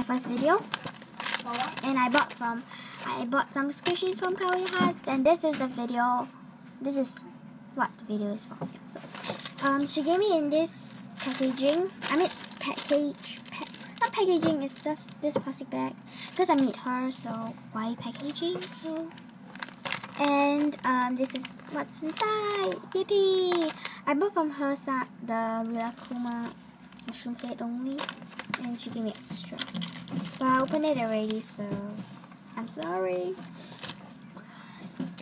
first video, and I bought some squishies from Kawaiihearts. Then this is the video. This is what the video is for. So, she gave me in this packaging. I mean not packaging. It's just this plastic bag because I meet her. So why packaging? So. And this is what's inside. Yippee! I bought from her the Rilakkuma mushroom head only, and she gave me extra. But I opened it already, so I'm sorry.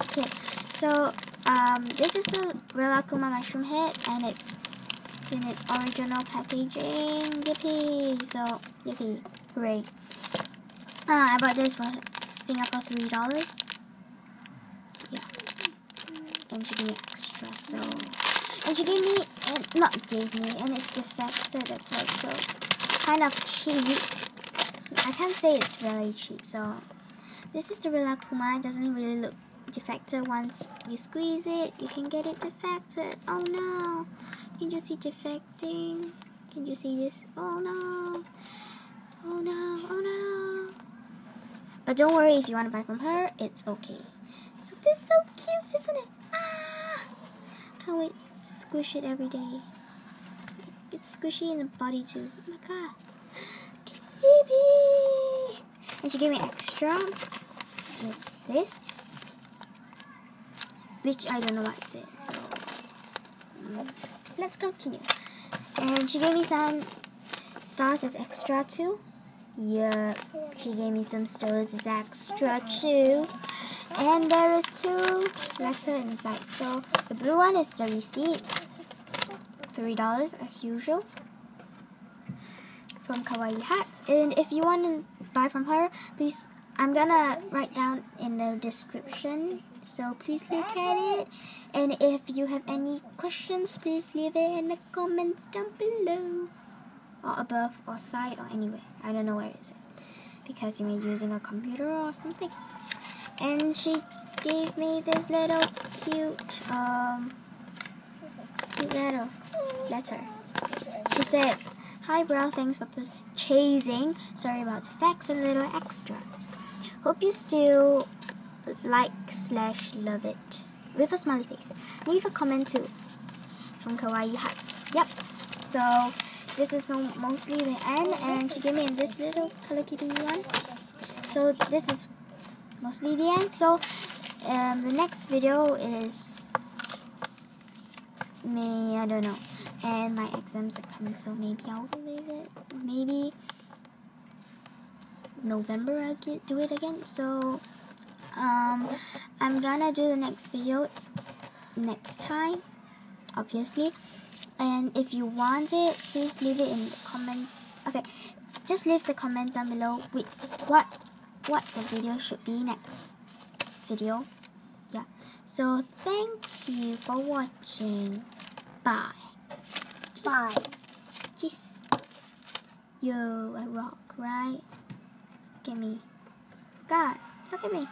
Okay, so this is the Rilakkuma mushroom head, and it's in its original packaging. Yippee! So yippee! Hooray! I bought this for Singapore $3. And she gave me extra, so, and she gave me, and it's defected, that's why it's so kind of cheap. I can't say it's really cheap. So this is the Rilakkuma. It doesn't really look defected. Once you squeeze it, you can get it defected. Oh no, can you see defecting? Can you see this? Oh no, oh no, oh no. But don't worry, if you want to buy from her, it's okay. So this is so cute, isn't it? Can't wait to squish it every day. It's squishy in the body too. Oh my god. Yippee! And she gave me extra. This. Which I don't know what's in. So let's continue. And she gave me some stars as extra too. Yeah. She gave me some stars as extra too. And there is 2 letters inside. So the blue one is the receipt, $3 as usual, from Kawaiihearts. And if you want to buy from her, please, I'm gonna write down in the description. So please look at it. And if you have any questions, please leave it in the comments down below, or above, or side, or anywhere. I don't know where it is, because you may be using a computer or something. And she gave me this little cute little letter. She said, "Hi bro, thanks for purchasing. Sorry about the facts and little extras. Hope you still like/love it." With a smiley face. Leave a comment too. From Kawaiihearts. Yep. So this is mostly the end, and she gave me this little Hello Kitty one. So this is mostly the end. So the next video is I don't know, and my exams are coming, so maybe I'll leave it. Maybe November I'll do it again. So I'm gonna do the next video next time, obviously. And if you want it, please leave it in the comments. Okay, just leave the comment down below with what the video should be next video. Yeah. So thank you for watching. Bye. Bye. Kiss. Yo, I rock, right? Look at me. God, look at me.